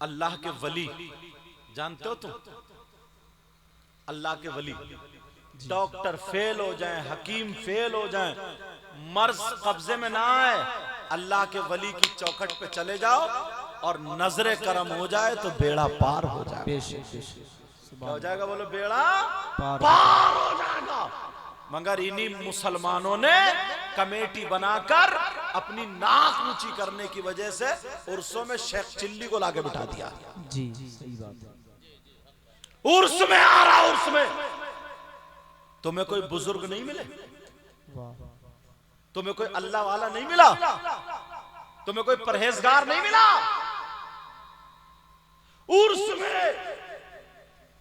अल्लाह के वली जानते हो तुम? अल्लाह के वली डॉक्टर फेल हो जाएं, हकीम फेल हो जाएं, मर्ज कब्जे में ना आए, अल्लाह के वली की चौखट पे चले जाओ और नजरे करम हो जाए तो बेड़ा पार हो जाए। क्या हो जाएगा? बोलो, बेड़ा पार हो जाएगा। मगर इन्हीं मुसलमानों ने कमेटी बनाकर अपनी नाक ऊंची करने की वजह से उर्सों में शेख चिल्ली को लाके बिठा दिया। जी सही बात है। उर्स में आ रहा, उर्स में तुम्हें कोई बुजुर्ग नहीं मिले, तुम्हें कोई अल्लाह वाला नहीं मिला, तुम्हें कोई परहेजगार नहीं मिला। उर्स में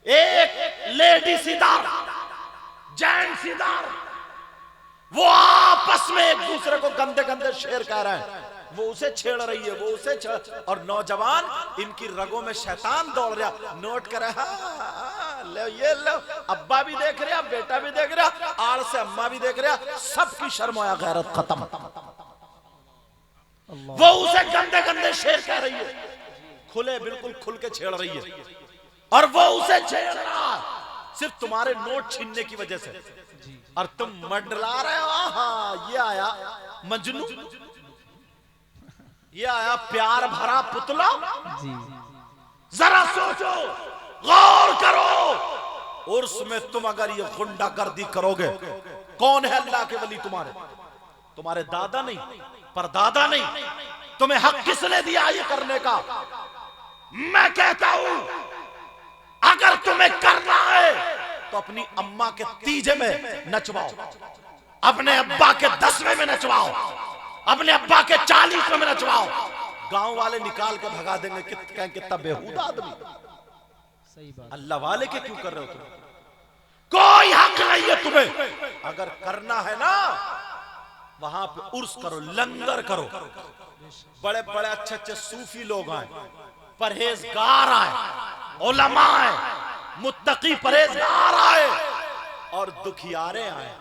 एक लेडी सीदार, जैन सीदार, वो आपस में एक दूसरे को गंदे गंदे शेर कह रहे हैं। वो उसे छेड़ रही है, वो उसे और नौजवान इनकी रगों में शैतान दौड़ रहा। नोट करे, लो ये लो, अब्बा भी देख रहा, बेटा भी देख रहा, आड़ से अम्मा भी देख रहा, सबकी शर्म या गैरत खत्म। वो उसे गंदे गंदे शेर कह रही है, खुले बिल्कुल खुल के छेड़ रही है, और वो उसे छेड़ रहा सिर्फ तुम्हारे नोट छीनने की वजह से, और तुम मंडला रहे हो। हाँ, ये आया मजनू, ये आया प्यार भरा पुतला। जी जरा सोचो, गौर करो, उर्स में तुम अगर ये गुंडागर्दी करोगे, कौन है अल्लाह के वली? तुम्हारे दादा नहीं, परदादा नहीं। तुम्हें हक किसने दिया ये करने का? मैं कहता हूं, अगर तुम्हें करना है तो अपनी अम्मा के तीजे में नचवाओ, अपने अब्बा के 10वें में नचवाओ, अपने अब्बा के 40वें में नचवाओ। गांव वाले निकाल के भगा देंगे, कितना बेहूदा आदमी। सही बात। अल्लाह वाले के क्यों कर रहे हो तुम? कोई हक नहीं है तुम्हें। अगर करना है ना, वहां पे उर्स करो, लंगर करो, बड़े बड़े अच्छे अच्छे सूफी लोग आए, परहेजगार आए, उलमा आए, मुत्तकी परहेजगार आए, और दुखियारे आए।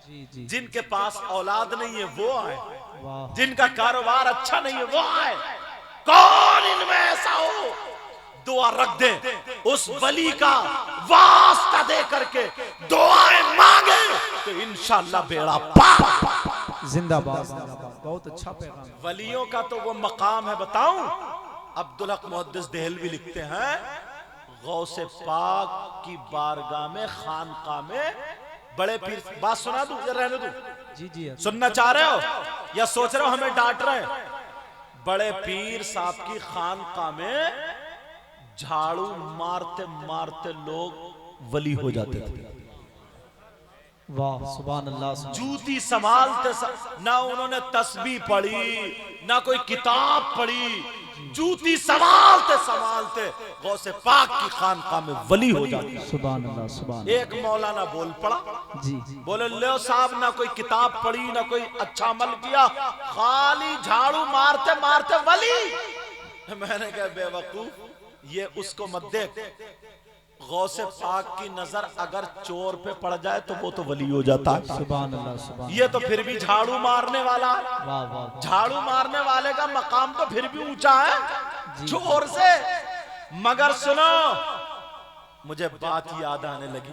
जी जी। जिनके पास औलाद नहीं है वो आए, वाह। जिनका कारोबार अच्छा नहीं है वो आए। कौन इनमें ऐसा हो दुआ रख दे, उस वली का वास्ता दे करके दुआएं मांगे तो इंशाअल्लाह बेड़ा पार। जिंदाबाद जिंदाबाद। बहुत अच्छा पैगाम। वलियों का तो वो मकाम है, बताऊं? अब्दुल हक मुहद्दिस देहलवी लिखते हैं, गौसे पाक की बारगाह में, खानका में बड़े पीर। बात सुना दूं या रहने दूं? जी जी। सुनना चाह रहे हो या सोच रहे हो हमें डांट रहे हैं? बड़े पीर साहब की खानका में झाड़ू मारते मारते लोग वली हो जाते थे। वाह सुभान अल्लाह। जूती संभालते ना उन्होंने तस्बीह पढ़ी, ना कोई किताब पढ़ी, जूती संभालते संभालते गौसे पाक की खानका में वली हो जाते। सुभान अल्लाह सुभान। एक मौलाना बोल पड़ा, जी बोले लो साहब, ना कोई किताब पढ़ी, ना कोई अच्छा अमल किया, खाली झाड़ू मारते मारते वली। मैंने कहा बेवकूफ, ये उसको मत देख, गौसे पाक की नजर अगर चोर पे पड़ जाए तो वो तो वली हो जाता है। सुभान अल्लाह सुभान। ये तो फिर भी झाड़ू मारने वाला, वाह वाह। झाड़ू मारने वाले का मकाम तो फिर भी ऊंचा है चोर से। मगर सुनो, मुझे बात याद आने लगी,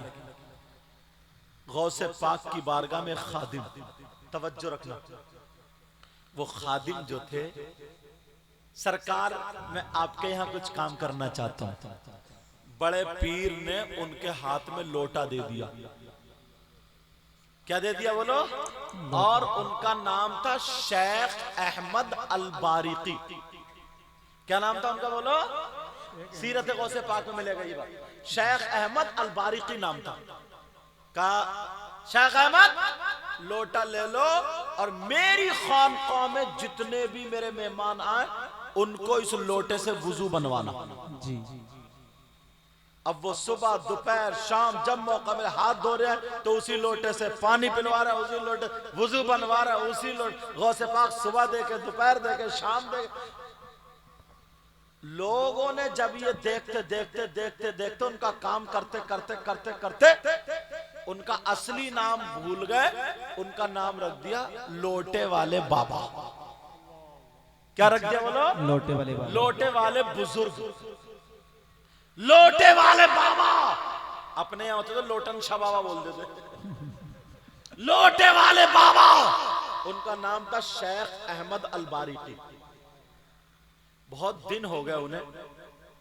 गौसे पाक की बारगाह में खादिम, तवज्जो रखना, वो खादिम जो थे, सरकार मैं आपके यहाँ कुछ काम करना चाहता हूं। बड़े पीर ने उनके हाथ में लोटा दे दिया। क्या दे दिया बोलो? और उनका नाम था शेख अहमद अल बारिकी। क्या नाम था उनका बोलो? सीरत गौसे पाक में मिलेगा ये बात। शेख अहमद अल बारिकी नाम था। का शेख अहमद, लोटा ले लो और मेरी खानकाह में जितने भी मेरे मेहमान आए उनको इस लोटे से वुजू बनवाना। जी। अब वो सुबह दोपहर शाम जब मौका मिले हाथ धो रहे हैं तो उसी लोटे से पानी पिलवा रहा है, उसी लोटे वुजू बनवा रहा है, उसी लोटे। गौसे पाक सुबह देके, दोपहर देके, शाम देके। लोगों ने जब ये देखते देखते देखते देखते उनका काम करते करते करते करते उनका असली नाम भूल गए, उनका नाम रख दिया लोटे वाले बाबा। क्या रख दिया बोलो? लोटे वाले बाबा। लोटे वाले बुजुर्ग, लोटे वाले बाबा। अपने यहां होते तो लोटन शाह बाबा बोल देते। लोटे वाले बाबा, उनका नाम था शेख अहमद अलबारिकी। बहुत दिन हो गए उन्हें,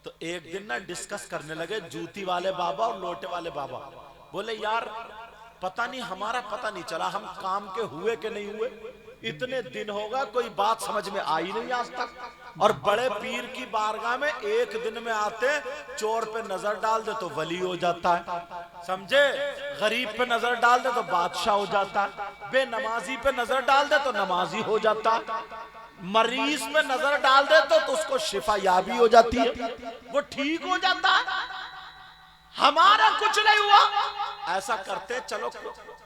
तो एक दिन ना डिस्कस करने लगे जूती वाले बाबा और लोटे वाले बाबा। बोले यार पता नहीं, हमारा पता नहीं चला हम काम के हुए कि नहीं हुए। इतने दिन होगा कोई बात समझ में आई नहीं आज तक। और बड़े पीर की बारगाह में एक दिन में आते, चोर पे नजर डाल दे तो वली हो जाता है, समझे? गरीब पे नजर डाल दे तो बादशाह हो जाता है, बेनमाजी पे नजर डाल दे तो नमाजी हो जाता है, मरीज पे नजर डाल दे तो उसको शिफा याबी हो जाती है, वो ठीक हो जाता है। हमारा कुछ नहीं हुआ। ऐसा करते चलो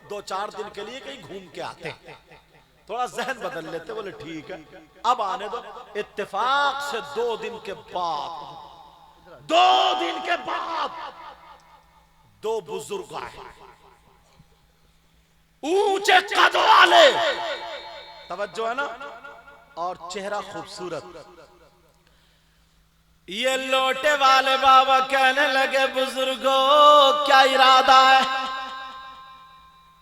2-4 दिन के लिए कहीं घूम के आते, थोड़ा जहन बदल लेते। बोले ठीक है, अब आने दो। इत्तेफाक से 2 दिन के बाद 2 बुजुर्ग आए, ऊंचे कद वाले, तवज्जो है ना, और चेहरा खूबसूरत। ये लोटे वाले बाबा कहने लगे बुजुर्गों क्या इरादा है?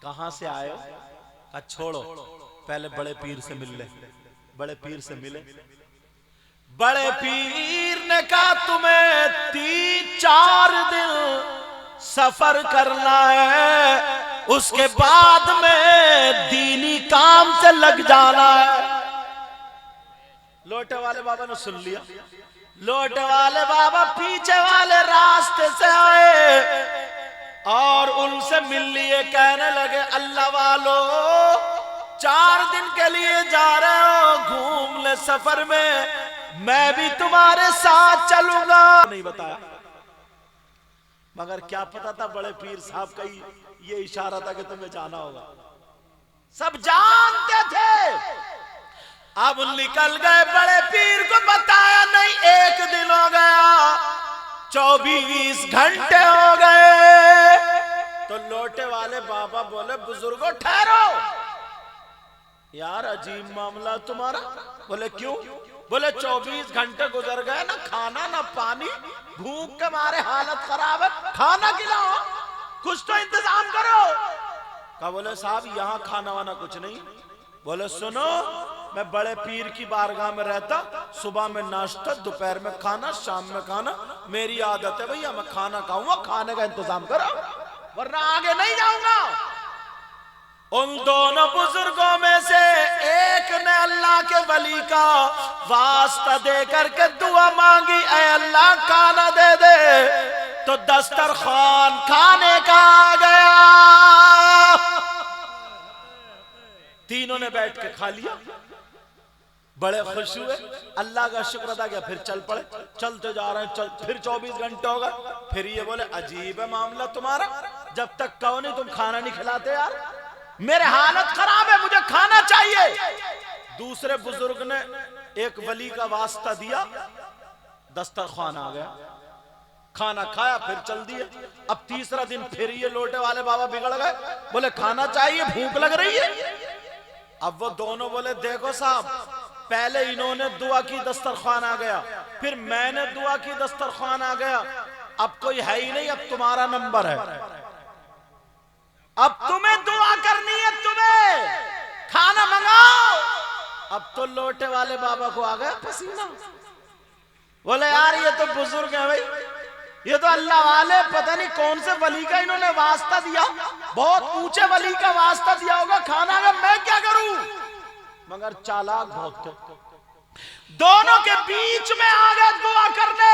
कहां से आए हो? कहा छोड़ो पहले बड़े पीर से मिल ले। बड़े पीर से मिले। बड़े पीर ने कहा तुम्हें 3-4 दिन सफर करना है, उसके बाद में दीनी काम से लग जाना है। लोटे वाले बाबा ने सुन लिया। लोटे वाले बाबा पीछे वाले रास्ते से आए और उनसे मिल लिए। कहने लगे अल्लाह वालो 4 दिन के लिए जा रहे हो, घूम ले सफर में, मैं भी तुम्हारे साथ चलूंगा। नहीं बताया, मगर क्या पता था बड़े पीर साहब का ये इशारा था कि तुम्हें जाना होगा। सब जानते थे। अब निकल गए, बड़े पीर को बताया नहीं। 1 दिन हो गया, 24 घंटे हो गए। तो लोटे वाले बाबा बोले बुजुर्गों ठहरो, यार अजीब मामला तुम्हारा। बोले क्यों? बोले 24 घंटे गुजर गए, ना खाना ना पानी, भूख के मारे हालत खराब है, खाना खिलाओ, कुछ तो इंतजाम करो। कहा बोले साहब यहाँ खाना वाना कुछ नहीं। बोले सुनो, मैं बड़े पीर की बारगाह में रहता, सुबह में नाश्ता, दोपहर में खाना, शाम में खाना, मेरी आदत है भैया, मैं खाना खाऊंगा, खाने का इंतजाम करो वरना आगे नहीं जाऊंगा। उन दोनों बुजुर्गों में से एक ने अल्लाह के वली का वास्ता दे करके दुआ मांगी, ऐ अल्लाह खाना दे दे। तो दस्तरखान खाने का आ गया। तीनों ने बैठ के खा लिया, बड़े खुश हुए, अल्लाह का शुक्र अदा किया, फिर चल पड़े। चलते जा रहे हैं, फिर 24 घंटे हो गए। फिर ये बोले अजीब है मामला तुम्हारा, जब तक कहो नहीं तुम खाना नहीं खिलाते यार, मेरे हालत खराब है, मुझे खाना चाहिए। दूसरे बुजुर्ग ने एक वली का वास्ता दिया, दस्तरखान आ गया, खाना खाया, फिर चल दिए। अब तीसरा दिन फिर ये लोटे वाले बाबा बिगड़ गए, बोले खाना चाहिए, भूख लग रही है। अब वो दोनों बोले देखो साहब, पहले इन्होंने दुआ की, दस्तरखान आ गया, फिर मैंने दुआ की, दस्तरखान आ गया, अब कोई है ही नहीं, अब तुम्हारा नंबर है, अब तुम्हें दुआ करनी है, तुम्हें खाना मंगाओ। अब तो लोटे वाले बाबा को आ गया पसीना। बोले यार ये तो बुजुर्ग है भाई, ये तो अल्लाह वाले, पता नहीं कौन से वली का इन्होंने वास्ता दिया, बहुत ऊंचे वली का वास्ता दिया होगा खाना का, मैं क्या करूं। मगर चालाक बहुत थे। दोनों के बीच में आ गए दुआ करने,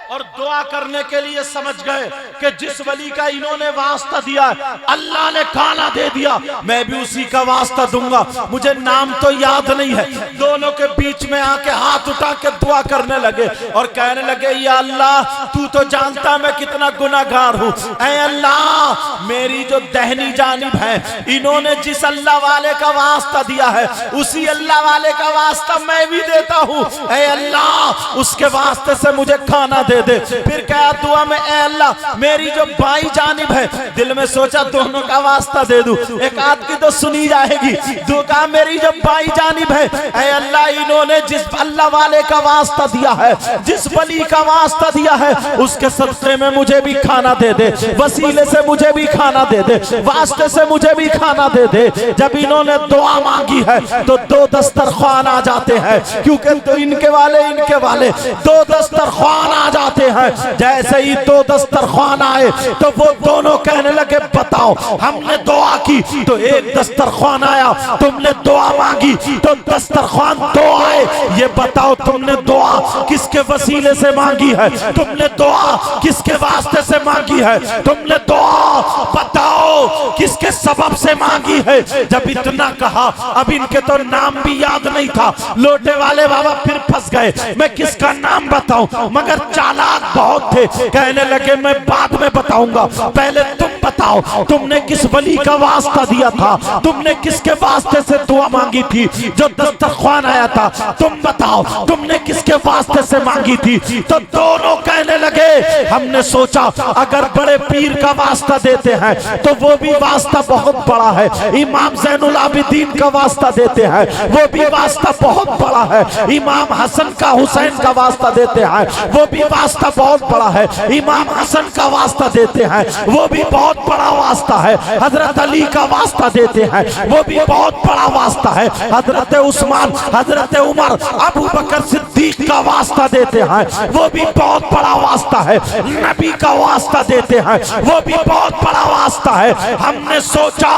और दुआ करने के लिए समझ गए कि जिस वली का इन्होंने वास्ता दिया अल्लाह ने खाना दे दिया, मैं भी उसी का वास्ता दूंगा, मुझे नाम तो याद नहीं है। दोनों के बीच में आके हाथ उठा के दुआ करने लगे और कहने लगे या अल्लाह तू तो जानता मैं कितना गुनाहगार हूँ, ऐ अल्लाह मेरी जो दहनी जानिब है इन्होंने जिस अल्लाह वाले का वास्ता दिया है उसी अल्लाह वाले का वास्ता मैं भी देता हूँ, ऐ अल्लाह उसके वास्ते से मुझे खाना दे दे दे। फिर क्या दुआ में, ए अल्लाह मेरी जो बाई जानिब है, दिल में सोचा दोनों का वास्ता दे दूं, एक आध की तो सुनी जाएगी। दो कहा मेरी जो बाई जानिब है, ए अल्लाह इन्होंने जिस अल्लाह वाले का वास्ता दिया है, जिस वली का वास्ता दिया है, उसके सदक़े में मुझे भी खाना दे दे, वसीले से मुझे भी खाना दे दे, वास्ते से मुझे भी खाना दे दे। जब इन्होंने दुआ मांगी है तो दो दस्तरख्वान आ जाते हैं, क्योंकि तो इनके वाले दो दस्तरख्वान आ जाते हैं। जैसे ही दो दस्तरख्वान आए तो वो दोनों कहने लगे बताओ हमने दुआ की तो एक दस्तरख्वान आया, तुमने दुआ मांगी तो दस्तरख्वान दो आए, ये बताओ तुमने दुआ किसके वसीले से मांगी है, तुमने दुआ किसके वास्ते से मांगी है, तुमने दुआ बताओ किसके सबब से मांगी है। जब इतना कहा, अब इनके तो नाम भी याद नहीं था। लोटे वाले बाबा फिर फंस गए, मैं किसका नाम बताऊं, मगर चालाक बहुत थे। कहने लगे मैं बाद में बताऊंगा, पहले तुम बताओ तुमने किस वली का वास्ता दिया था, तुमने किसके वास्ते से दुआ मांगी थी जो दस्तरख्वान आया था, तुम बताओ तुमने किसके वास्ते से मांगी थी। तो दोनों कहने लगे हमने सोचा अगर बड़े पीर का वास्ता देते हैं तो वो भी वास्ता बहुत बड़ा है, इमाम ज़ैनुल आबिदीन का वास्ता देते हैं वो भी वास्ता बहुत बड़ा है, इमाम हसन का हुसैन का वास्ता देते हैं वो भी वास्ता बहुत बड़ा है, इमाम हसन का वास्ता देते हैं वो भी बहुत बड़ा वास्ता है, हजरत अली का वास्ता देते हैं वो भी बहुत बड़ा वास्ता है, हजरत उस्मान, हजरत उमर, अबू बकर सिद्दीक का वास्ता देते हैं वो भी बहुत बड़ा वास्ता है, नबी का वास्ता देते हैं वो भी बहुत बड़ा वास्ता है। हमने सोचा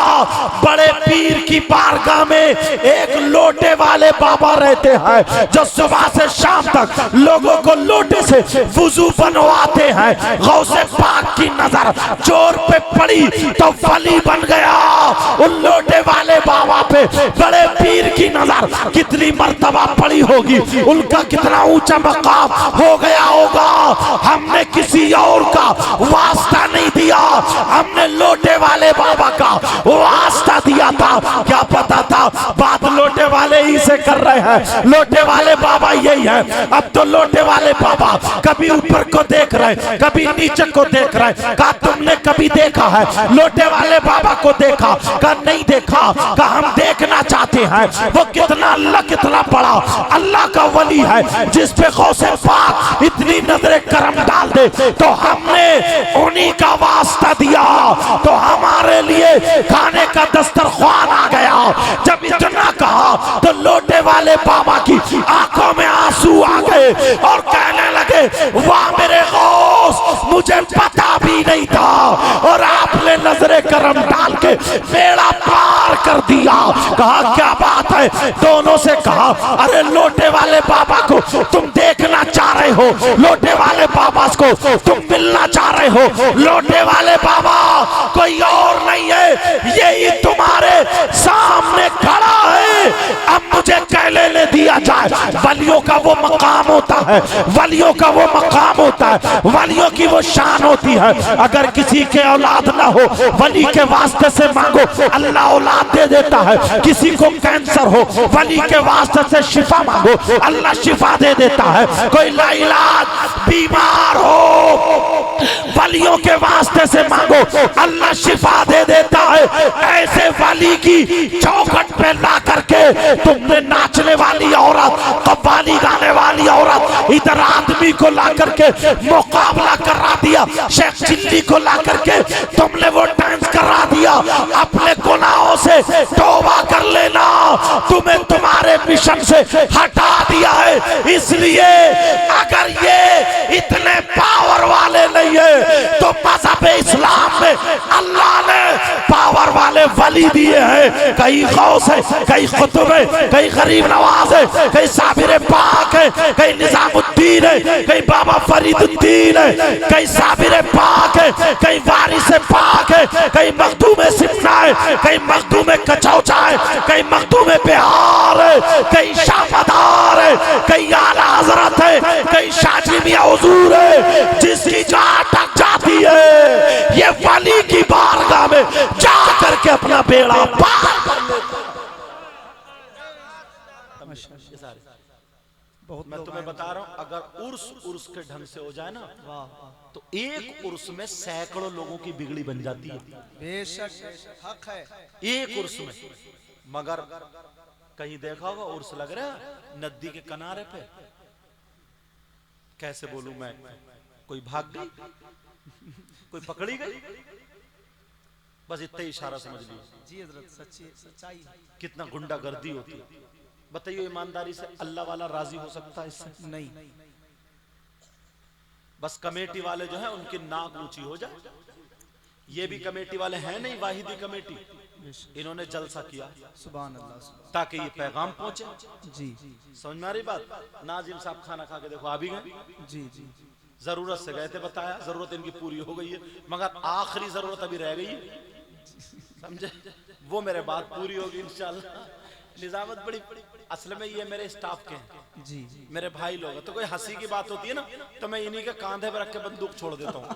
बड़े पीर की बारगाह में एक लोटे वाले बाबा रहते हैं जो सुबह से शाम तक लोगों को लोटे से वुजू बनवाते हैं। गौसे पाक की नजर चोर पे पड़ी तो वली बन गया। उन लोटे वाले बाबा पे बड़े पीर की नजर कितनी मर्तबा पड़ी होगी, उनका कितना ऊंचा मकाम हो गया होगा। हमने किसी और का वास्ता नहीं दिया, हमने लोटे वाले बाबा का वास्ता दिया था। क्या पता था बात लोटे वाले ही से कर रहे हैं, लोटे वाले बाबा यही है। अब तो लोटे वाले बाबा कभी ऊपर को देख रहे, कभी नीचे को देख रहे। कहा तुमने कभी देखा है लोटे वाले बाबा को देखा? कहा नहीं देखा। कहा हम देखना चाहते हैं वो कितना अल्लाह कितना बड़ा अल्लाह का वली है जिस पे गौसे पाक इतनी नजरे करम डाल दे। तो हमने उन्हीं का वास्ता दिया तो हमारे लिए खाने का दस्तरख्वान आ गया। जब इतना कहा तो लोटे वाले बाबा की आंखों में आंसू आ गए और कहने लगे वाह मेरे गौस, मुझे पता भी नहीं था और आपने नजरे करम डाल के बेड़ा पार कर दिया। कहा क्या बात है? दोनों से कहा अरे लोटे वाले बाबा को तुम देखना चाह रहे हो, लोटे वाले बाबा को तुम मिलना चाह रहे हो, लोटे वाले बाबा कोई और नहीं है, यही तुम्हारे सामने खड़ा है। अब मुझे कह लेने दिया जाए। वलियों का वो मकाम होता है, वलियों का वो मकाम होता है, वलियों की वो शान होती है। अगर किसी के औलाद ना हो वली के वास्ते से मांगो, अल्लाह औलाद दे देता है। किसी को कैंसर हो वली के वास्ते से शिफा मांगो, अल्लाह शिफा दे देता है। कोई लाइलाज बीमार हो वलियों के वास्ते से मांगो, अल्लाह शिफा दे देता है। ऐसे वली की चौखट पे ला करके तुमने नाचने वाली औरत, कव्वाली गाने वाली औरत, इधर आदमी को ला करके मुकाबला करा दिया, शेख चिल्ली को ला करके तुमने वो डांस करा दिया। अपने गुनाहों से तौबा कर लेना, तुम्हें तुम्हारे मिशन से हटा दिया है। इसलिए अगर ये इतने पावर वाले नहीं है तो मज़हब इस्लाम में अल्लाह ने पावर वाले वली दिए हैं। कई गौस है, कई कुतुब है, कई गरीब नवाज है, कई साबिर पाक है, कई निजामुद्दीन है, कई बाबा फरीदुद्दीन है, कई साबिर पाक है, कई वारिस पाक है, कई मखदूम सिन्ना है, कई मखदूम कचौचा है, कई मखदूम बिहार है, कई शाहदार है, कई आला हजरत है, कई शाजी मियां हुजूर है। जिसकी जहाँ अटक जाती है ये वली की बारगाह में जा करके अपना बेड़ा पार कर लेता। बहुत मैं लोग तुम्हें आए बता रहा हूं, अगर उर्स के ढंग से हो जाए ना, वाह वाह तो एक उर्स में सैकड़ों लोगों की बिगड़ी बन जाती है, बेशक हक है। एक उर्स में। मगर कहीं देखा होगा उर्स लग रहा है नदी के किनारे पे, कैसे बोलूं मैं, कोई भाग गई, कोई पकड़ी गई, बस इतना ही इशारा समझ लीजिए। जी हजरत, सच्ची सच्चाई है। कितना गुंडागर्दी होती है। बताइए ईमानदारी से अल्लाह वाला राजी हो सकता है इससे? नहीं, बस कमेटी वाले जो है उनकी नाक ऊंची हो जाए। ये भी कमेटी वाले हैं नहीं, वाहिदी कमेटी, बेशक। इन्होंने जलसा किया सुभान अल्लाह, सुभान। ताकि ये पैगाम पहुंचे। जी समझ में आ रही बात? नाजिम साहब खाना खा के देखो आ भी गए, जी जी। जरूरत से गए थे, बताया जरूरत इनकी पूरी हो गई है, मगर आखिरी जरूरत अभी रह गई है, समझे? वो मेरे बात पूरी होगी इंशाल्लाह। निजामत बड़ी, असल में ये मेरे स्टाफ के हैं, जी मेरे भाई लोग हैं, तो कोई हंसी की बात होती है ना, तो मैं इन्हीं के कांधे पर रख के बंदूक छोड़ देता हूँ।